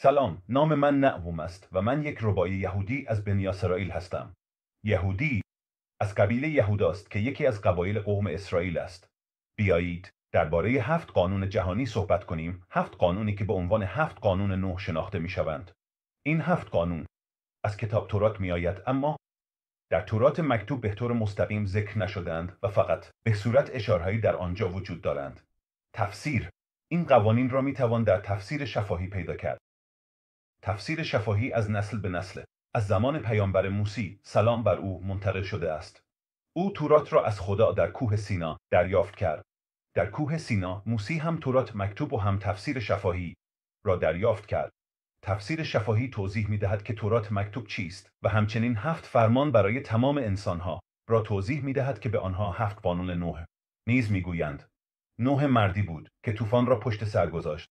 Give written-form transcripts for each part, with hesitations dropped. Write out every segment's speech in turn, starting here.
سلام، نام من نعوم است و من یک ربایی یهودی از بنی اسرائیل هستم. یهودی از قبیله یهوداست که یکی از قبایل قوم اسرائیل است. بیایید درباره 7 قانون جهانی صحبت کنیم، 7 قانونی که به عنوان 7 قانون نوح شناخته می‌شوند. این 7 قانون از کتاب تورات می‌آید، اما در تورات مکتوب به طور مستقیم ذکر نشدند و فقط به صورت اشارهایی در آنجا وجود دارند. تفسیر این قوانین را می‌توان در تفسیر شفاهی پیدا کرد. تفسیر شفاهی از نسل به نسل از زمان پیامبر موسی سلام بر او منتقل شده است. او تورات را از خدا در کوه سینا دریافت کرد. در کوه سینا موسی هم تورات مکتوب و هم تفسیر شفاهی را دریافت کرد. تفسیر شفاهی توضیح می‌دهد که تورات مکتوب چیست و همچنین 7 فرمان برای تمام انسانها را توضیح می‌دهد که به آنها 7 قانون نوح نیز می‌گویند. نوح مردی بود که طوفان را پشت سر گذاشت.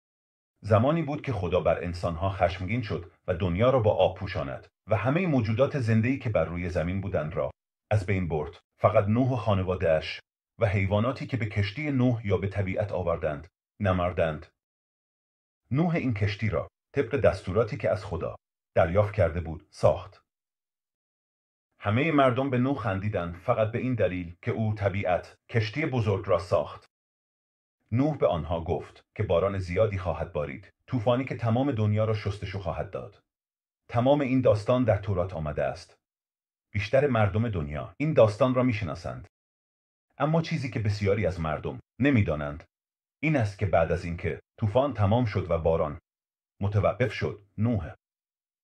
زمانی بود که خدا بر انسانها خشمگین شد و دنیا را با آب پوشاند و همه موجودات زنده‌ای که بر روی زمین بودند را از بین برد. فقط نوح و خانواده‌اش و حیواناتی که به کشتی نوح یا به طبیعت آوردند نمردند. نوح این کشتی را طبق دستوراتی که از خدا دریافت کرده بود ساخت. همه مردم به نوح خندیدند فقط به این دلیل که او طبیعت کشتی بزرگ را ساخت. نوح به آنها گفت که باران زیادی خواهد بارید، طوفانی که تمام دنیا را شستشو خواهد داد. تمام این داستان در تورات آمده است. بیشتر مردم دنیا این داستان را میشناسند. اما چیزی که بسیاری از مردم نمیدانند این است که بعد از اینکه طوفان تمام شد و باران متوقف شد، نوح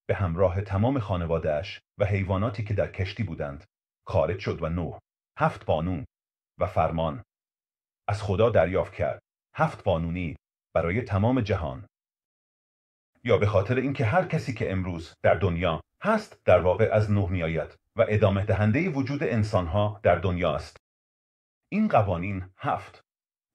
به همراه تمام خانواده‌اش و حیواناتی که در کشتی بودند خارج شد و نوح 7 قانون و فرمان از خدا دریافت کرد. 7 قانونی برای تمام جهان. یا به خاطر اینکه هر کسی که امروز در دنیا هست در واقع از نوح میآید و ادامه دهنده وجود انسانها در دنیا است. این قوانین 7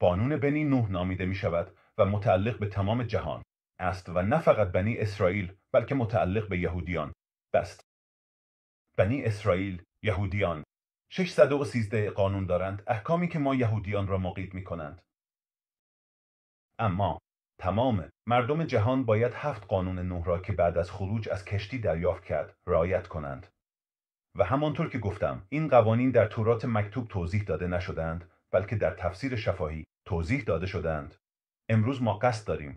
قانون بنی نوح نامیده می شود و متعلق به تمام جهان است و نه فقط بنی اسرائیل بلکه متعلق به یهودیان است. بنی اسرائیل، یهودیان 613 قانون دارند، احکامی که ما یهودیان را مقید می کنند. اما تمام مردم جهان باید 7 قانون نوح را که بعد از خروج از کشتی دریافت کرد رعایت کنند. و همانطور که گفتم این قوانین در تورات مکتوب توضیح داده نشدند بلکه در تفسیر شفاهی توضیح داده شدند. امروز ما قصد داریم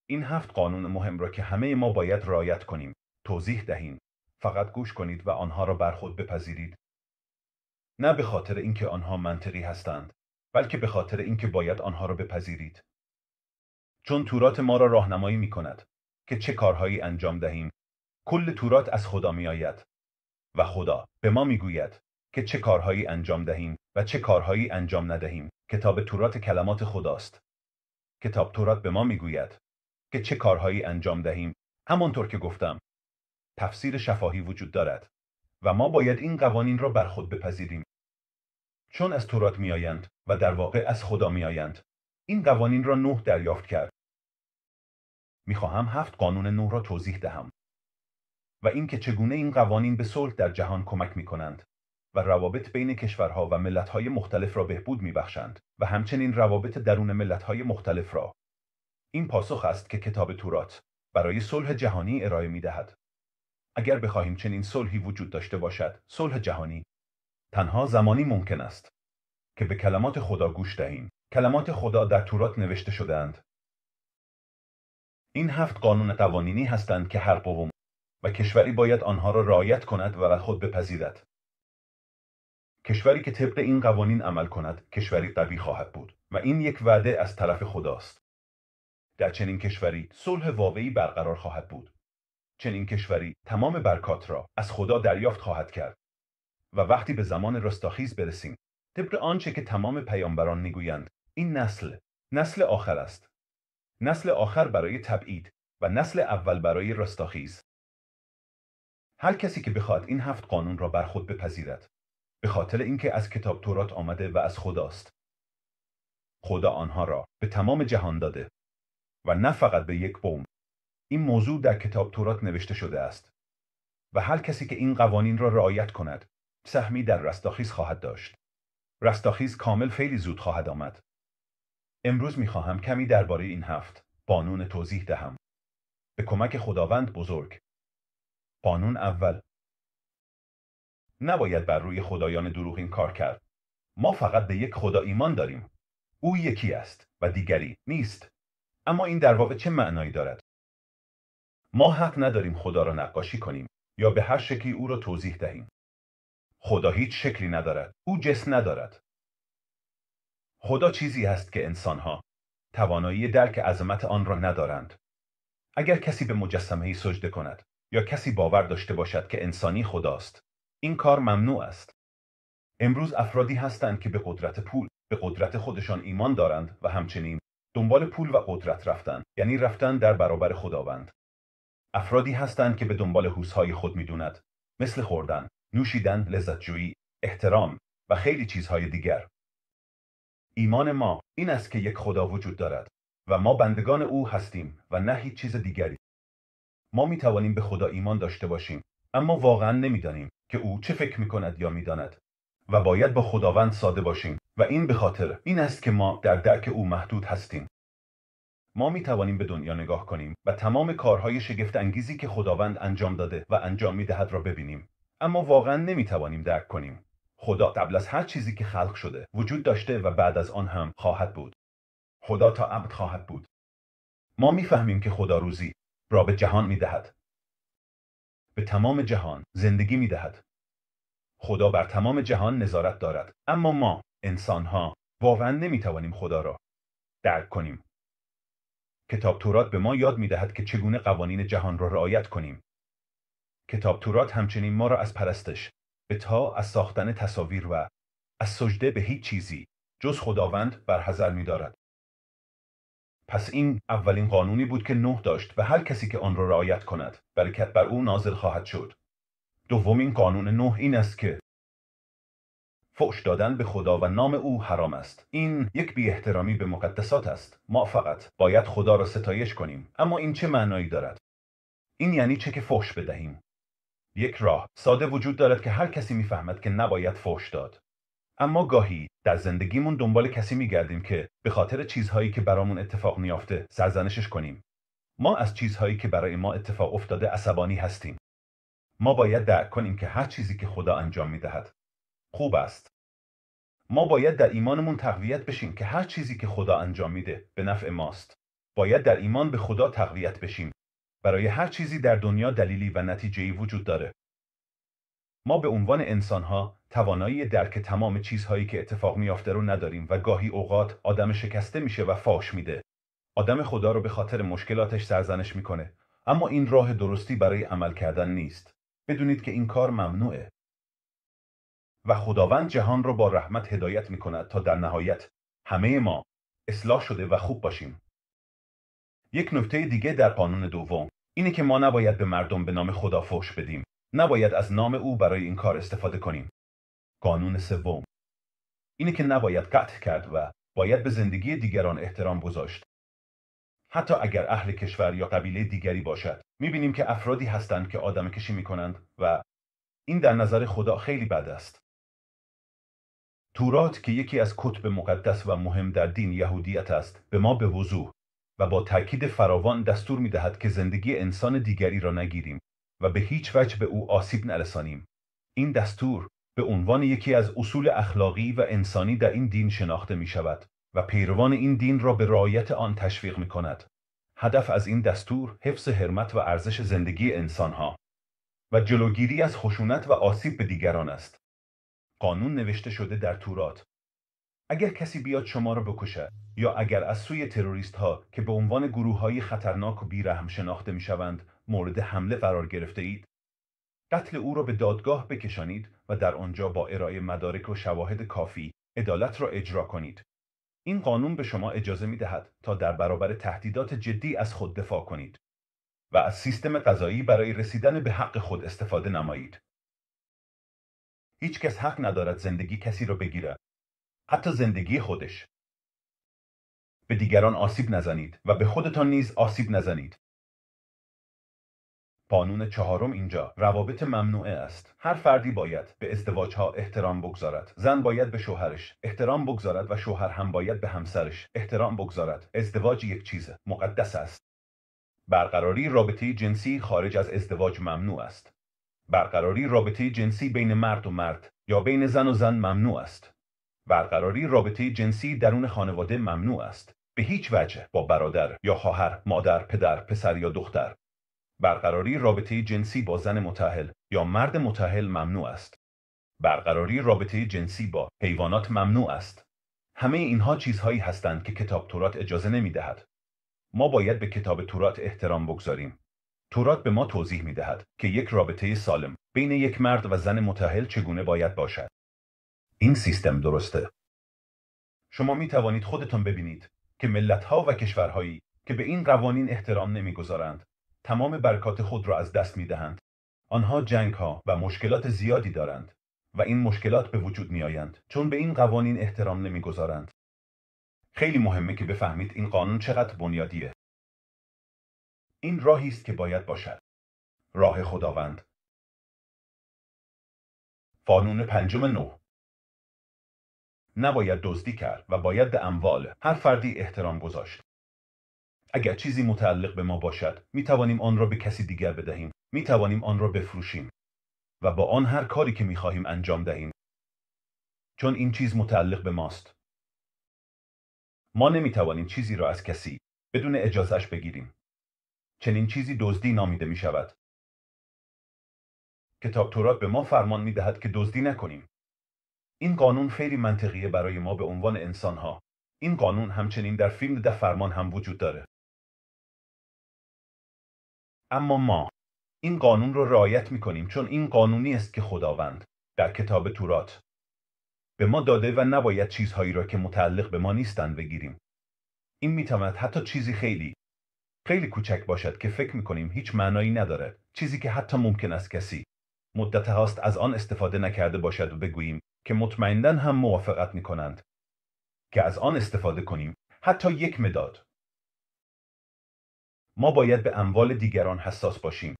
این 7 قانون مهم را که همه ما باید رعایت کنیم توضیح دهیم. فقط گوش کنید و آنها را بر خود بپذیرید. نه به خاطر اینکه آنها منطقی هستند بلکه به خاطر اینکه باید آنها را بپذیرید. چون تورات ما را راهنمایی می کند که چه کارهایی انجام دهیم. کل تورات از خدا می آید و خدا به ما می گوید که چه کارهایی انجام دهیم و چه کارهایی انجام ندهیم. کتاب تورات کلمات خداست. کتاب تورات به ما می گوید که چه کارهایی انجام دهیم. همانطور که گفتم تفسیر شفاهی وجود دارد و ما باید این قوانین را بر خود بپذیریم. چون از تورات می آیند و در واقع از خدا می آیند. این قوانین را نوح دریافت کرد. میخواهم 7 قانون نوح را توضیح دهم و اینکه چگونه این قوانین به صلح در جهان کمک میکنند و روابط بین کشورها و ملت‌های مختلف را بهبود میبخشند و همچنین روابط درون ملت‌های مختلف را. این پاسخ است که کتاب تورات برای صلح جهانی ارائه میدهد. اگر بخواهیم چنین صلحی وجود داشته باشد، صلح جهانی تنها زمانی ممکن است که به کلمات خدا گوش دهیم. کلمات خدا در تورات نوشته شده‌اند. این 7 قانون قوانینی هستند که هر قوم و کشوری باید آنها را رعایت کند و بر خود بپذیرد. کشوری که طبق این قوانین عمل کند، کشوری قوی خواهد بود و این یک وعده از طرف خداست. در چنین کشوری صلح واقعی برقرار خواهد بود. چنین کشوری تمام برکات را از خدا دریافت خواهد کرد. و وقتی به زمان رستاخیز برسیم، طبق آنچه که تمام پیامبران میگویند، این نسل آخر است. نسل آخر برای تبعید و نسل اول برای رستاخیز. هر کسی که بخواد این 7 قانون را بر خود بپذیرد، به خاطر اینکه از کتاب تورات آمده و از خداست. خدا آنها را به تمام جهان داده و نه فقط به یک قوم. این موضوع در کتاب تورات نوشته شده است. و هر کسی که این قوانین را رعایت کند، سهمی در رستاخیز خواهد داشت. رستاخیز کامل خیلی زود خواهد آمد. امروز میخواهم کمی درباره این 7 قانون توضیح دهم. به کمک خداوند بزرگ. قانون اول: نباید بر روی خدایان دروغین کار کرد. ما فقط به یک خدا ایمان داریم. او یکی است و دیگری نیست. اما این در واقع چه معنایی دارد؟ ما حق نداریم خدا را نقاشی کنیم یا به هر شکلی او را توضیح دهیم. خدا هیچ شکلی ندارد. او جسم ندارد. خدا چیزی است که انسانها توانایی درک عظمت آن را ندارند. اگر کسی به مجسمه‌ای سجده کند یا کسی باور داشته باشد که انسانی خداست، این کار ممنوع است. امروز افرادی هستند که به قدرت پول، به قدرت خودشان ایمان دارند و همچنین دنبال پول و قدرت رفتن، یعنی رفتن در برابر خداوند. افرادی هستند که به دنبال هوس‌های خود می‌دوند، مثل خوردن، نوشیدن، لذت‌جویی، احترام و خیلی چیزهای دیگر. ایمان ما این است که یک خدا وجود دارد و ما بندگان او هستیم و نه هیچ چیز دیگری. ما می توانیم به خدا ایمان داشته باشیم، اما واقعا نمی‌دانیم که او چه فکر می‌کند یا می‌داند و باید با خداوند ساده باشیم و این به خاطر این است که ما در درک او محدود هستیم. ما می توانیم به دنیا نگاه کنیم و تمام کارهای شگفت انگیزی که خداوند انجام داده و انجام می‌دهد را ببینیم، اما واقعا نمی توانیم درک کنیم. خدا قبل از هر چیزی که خلق شده وجود داشته و بعد از آن هم خواهد بود. خدا تا ابد خواهد بود. ما می‌فهمیم که خدا روزی را به جهان می‌دهد. به تمام جهان زندگی می‌دهد. خدا بر تمام جهان نظارت دارد، اما ما انسان‌ها واقعا نمی‌توانیم خدا را درک کنیم. کتاب تورات به ما یاد می‌دهد که چگونه قوانین جهان را رعایت کنیم. کتاب تورات همچنین ما را از پرستش به تا از ساختن تصاویر و از سجده به هیچ چیزی جز خداوند برحذر می‌دارد. پس این اولین قانونی بود که نوح داشت و هر کسی که آن را رعایت کند برکت بر او نازل خواهد شد. دومین قانون نوح این است که فحش دادن به خدا و نام او حرام است. این یک بی احترامی به مقدسات است. ما فقط باید خدا را ستایش کنیم. اما این چه معنایی دارد؟ این یعنی چه که فحش بدهیم؟ یک راه ساده وجود دارد که هر کسی میفهمد که نباید فحش داد. اما گاهی در زندگیمون دنبال کسی میگردیم که به خاطر چیزهایی که برامون اتفاق میافته سرزنشش کنیم. ما از چیزهایی که برای ما اتفاق افتاده عصبانی هستیم. ما باید درک کنیم که هر چیزی که خدا انجام میدهد خوب است. ما باید در ایمانمون تقویت بشیم که هر چیزی که خدا انجام میده به نفع ماست. باید در ایمان به خدا تقویت بشیم. برای هر چیزی در دنیا دلیلی و نتیجه‌ای وجود داره. ما به عنوان انسان‌ها توانایی درک تمام چیزهایی که اتفاق میافته رو نداریم و گاهی اوقات آدم شکسته میشه و فاش میده. آدم خدا رو به خاطر مشکلاتش سرزنش میکنه. اما این راه درستی برای عمل کردن نیست. بدونید که این کار ممنوعه. و خداوند جهان رو با رحمت هدایت میکند تا در نهایت همه ما اصلاح شده و خوب باشیم. یک نکته دیگه در قانون دوم اینه که ما نباید به مردم به نام خدا فحش بدیم. نباید از نام او برای این کار استفاده کنیم. قانون سوم اینه که نباید قطع کرد و باید به زندگی دیگران احترام گذاشت. حتی اگر اهل کشور یا قبیله دیگری باشد. میبینیم که افرادی هستند که آدم کشی میکنند و این در نظر خدا خیلی بد است. تورات که یکی از کتب مقدس و مهم در دین یهودیت است، به ما به وضوح و با تاکید فراوان دستور می‌دهد که زندگی انسان دیگری را نگیریم و به هیچ وجه به او آسیب نرسانیم. این دستور به عنوان یکی از اصول اخلاقی و انسانی در این دین شناخته می‌شود و پیروان این دین را به رعایت آن تشویق می‌کند. هدف از این دستور حفظ حرمت و ارزش زندگی انسان‌ها و جلوگیری از خشونت و آسیب به دیگران است. قانون نوشته شده در تورات. اگر کسی بیاد شما را بکشه یا اگر از سوی تروریست ها که به عنوان گروه های خطرناک و بیرحم شناخته می شوند مورد حمله قرار گرفته اید، قتل او را به دادگاه بکشانید و در آنجا با ارائه مدارک و شواهد کافی عدالت را اجرا کنید. این قانون به شما اجازه می دهد تا در برابر تهدیدات جدی از خود دفاع کنید و از سیستم قضایی برای رسیدن به حق خود استفاده نمایید. هیچ کس حق ندارد زندگی کسی را بگیرد، حتی زندگی خودش. به دیگران آسیب نزنید و به خودتان نیز آسیب نزنید. قانون چهارم اینجا روابط ممنوعه است. هر فردی باید به ازدواجها احترام بگذارد. زن باید به شوهرش احترام بگذارد و شوهر هم باید به همسرش احترام بگذارد. ازدواج یک چیز مقدس است. برقراری رابطه جنسی خارج از ازدواج ممنوع است. برقراری رابطه جنسی بین مرد و مرد یا بین زن و زن ممنوع است. برقراری رابطه جنسی درون خانواده ممنوع است. به هیچ وجه با برادر یا خواهر، مادر، پدر، پسر یا دختر. برقراری رابطه جنسی با زن متأهل یا مرد متأهل ممنوع است. برقراری رابطه جنسی با حیوانات ممنوع است. همه اینها چیزهایی هستند که کتاب تورات اجازه نمی‌دهد. ما باید به کتاب تورات احترام بگذاریم. تورات به ما توضیح می‌دهد که یک رابطه سالم بین یک مرد و زن متأهل چگونه باید باشد. این سیستم درسته. شما می توانید خودتان ببینید که ملت‌ها و کشورهایی که به این قوانین احترام نمی‌گذارند، تمام برکات خود را از دست می‌دهند. آنها جنگ‌ها و مشکلات زیادی دارند و این مشکلات به وجود می‌آیند چون به این قوانین احترام نمی‌گذارند. خیلی مهمه که بفهمید این قانون چقدر بنیادیه. این راهی است که باید باشد. راه خداوند. قانون پنجم نو. نباید دزدی کرد و باید به اموال هر فردی احترام گذاشت. اگر چیزی متعلق به ما باشد، می توانیم آن را به کسی دیگر بدهیم. می توانیم آن را بفروشیم و با آن هر کاری که می خواهیم انجام دهیم. چون این چیز متعلق به ماست. ما نمی توانیم چیزی را از کسی بدون اجازهش بگیریم. چنین چیزی دزدی نامیده می شود. کتاب تورات به ما فرمان می دهد که دزدی نکنیم. این قانون خیلی منطقیه برای ما به عنوان انسانها. این قانون همچنین در فیلم 10 فرمان هم وجود داره. اما ما این قانون رو رعایت می‌کنیم چون این قانونی است که خداوند در کتاب تورات به ما داده و نباید چیزهایی را که متعلق به ما نیستند بگیریم. این می‌تواند حتی چیزی خیلی کوچک باشد که فکر می‌کنیم هیچ معنایی نداره. چیزی که حتی ممکن است کسی مدت هاست از آن استفاده نکرده باشد و بگوییم که مطمئناً هم موافقت می‌کنند که از آن استفاده کنیم. حتی یک مداد. ما باید به اموال دیگران حساس باشیم.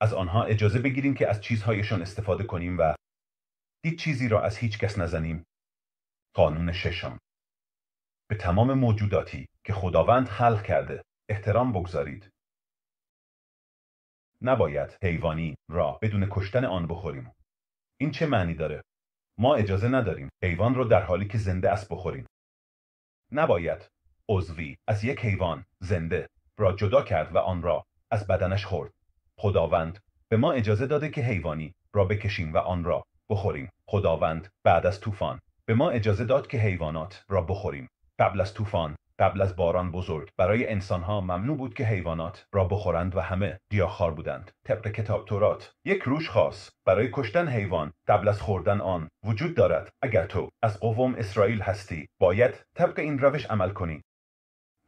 از آنها اجازه بگیریم که از چیزهایشان استفاده کنیم و هیچ چیزی را از هیچ کس نزنیم. قانون ششم. به تمام موجوداتی که خداوند خلق کرده احترام بگذارید. نباید حیوانی را بدون کشتن آن بخوریم. این چه معنی داره؟ ما اجازه نداریم حیوان را در حالی که زنده است بخوریم. نباید عضوی از یک حیوان زنده را جدا کرد و آن را از بدنش خورد. خداوند به ما اجازه داده که حیوانی را بکشیم و آن را بخوریم. خداوند بعد از طوفان به ما اجازه داد که حیوانات را بخوریم. قبل از طوفان، قبل از باران بزرگ، برای انسانها ممنوع بود که حیوانات را بخورند و همه گیاهخوار بودند. طبق کتاب تورات، یک روش خاص برای کشتن حیوان قبل از خوردن آن وجود دارد. اگر تو از قوم اسرائیل هستی، باید طبق این روش عمل کنی.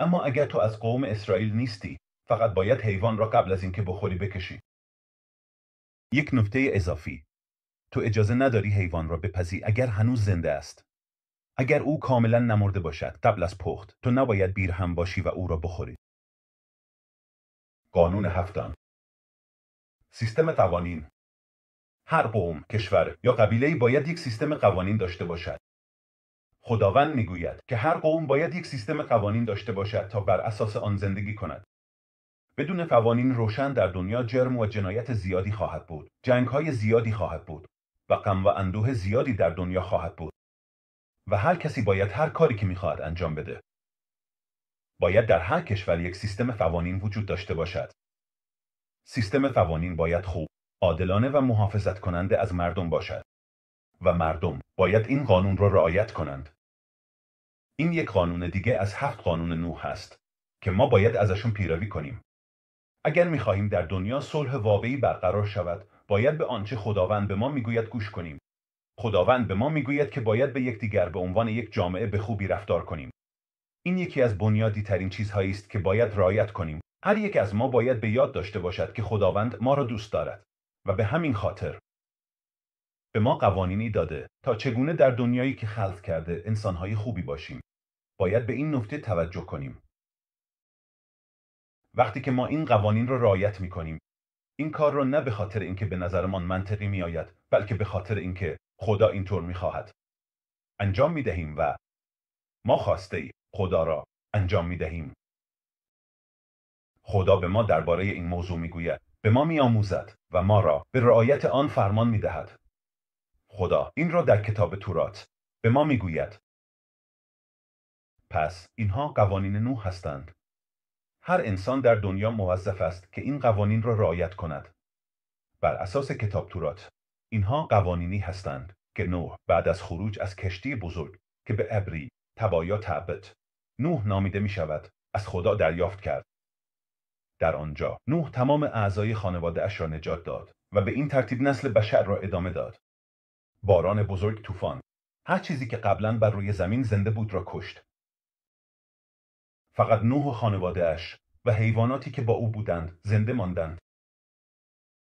اما اگر تو از قوم اسرائیل نیستی، فقط باید حیوان را قبل از اینکه بخوری بکشی. یک نکته اضافی. تو اجازه نداری حیوان را بپزی اگر هنوز زنده است. اگر او کاملا نمرده باشد قبل از پخت، تو نباید بیرحم باشی و او را بخوری. قانون هفتم. سیستم قوانین. هر قوم، کشور یا قبیله‌ای باید یک سیستم قوانین داشته باشد. خداوند میگوید که هر قوم باید یک سیستم قوانین داشته باشد تا بر اساس آن زندگی کند. بدون قوانین روشن در دنیا جرم و جنایت زیادی خواهد بود. جنگ‌های زیادی خواهد بود و غم و اندوه زیادی در دنیا خواهد بود. و هر کسی باید هر کاری که می‌خواهد انجام بده. باید در هر کشور یک سیستم قوانین وجود داشته باشد. سیستم قوانین باید خوب، عادلانه و محافظت کننده از مردم باشد. و مردم باید این قانون را رعایت کنند. این یک قانون دیگه از 7 قانون نوح هست که ما باید ازشون پیروی کنیم. اگر می‌خواهیم در دنیا صلح واقعی برقرار شود، باید به آنچه خداوند به ما میگوید گوش کنیم. خداوند به ما میگوید که باید به یکدیگر به عنوان یک جامعه به خوبی رفتار کنیم. این یکی از بنیادی ترین چیزهایی است که باید رعایت کنیم. هر یک از ما باید به یاد داشته باشد که خداوند ما را دوست دارد و به همین خاطر به ما قوانینی داده تا چگونه در دنیایی که خلق کرده انسان‌های خوبی باشیم. باید به این نکته توجه کنیم. وقتی که ما این قوانین را رعایت می‌کنیم، این کار را نه به خاطر اینکه به نظرمان منطقی می‌آید، بلکه به خاطر اینکه خدا اینطور می‌خواهد انجام می‌دهیم و ما خواسته خدا را انجام می‌دهیم. خدا به ما درباره این موضوع میگوید، به ما میآموزد و ما را به رعایت آن فرمان میدهد. خدا این را در کتاب تورات به ما میگوید. پس اینها قوانین نوح هستند. هر انسان در دنیا موظف است که این قوانین را رعایت کند. بر اساس کتاب تورات، اینها قوانینی هستند که نوح بعد از خروج از کشتی بزرگ که به عبری تبایا تعبت نوح نامیده می شود، از خدا دریافت کرد. در آنجا نوح تمام اعضای خانواده اش را نجات داد و به این ترتیب نسل بشر را ادامه داد. باران بزرگ، طوفان، هر چیزی که قبلا بر روی زمین زنده بود را کشت. فقط نوح و خانواده اش و حیواناتی که با او بودند زنده ماندند.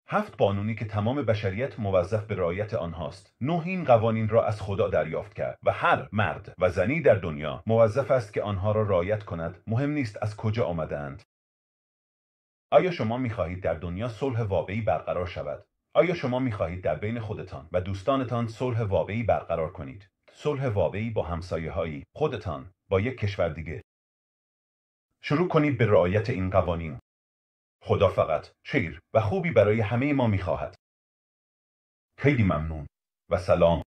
7 قانونی که تمام بشریت موظف به رعایت آنهاست. نوح این قوانین را از خدا دریافت کرد و هر مرد و زنی در دنیا موظف است که آنها را رعایت کند، مهم نیست از کجا آمده‌اند. آیا شما می‌خواهید در دنیا صلح واقعی برقرار شود؟ آیا شما می‌خواهید در بین خودتان و دوستانتان صلح واقعی برقرار کنید؟ صلح واقعی با همسایه‌های خودتان، با یک کشور دیگه. شروع کنید به رعایت این قوانین. خدا فقط خیر و خوبی برای همه ما می‌خواهد. خیلی ممنون و سلام.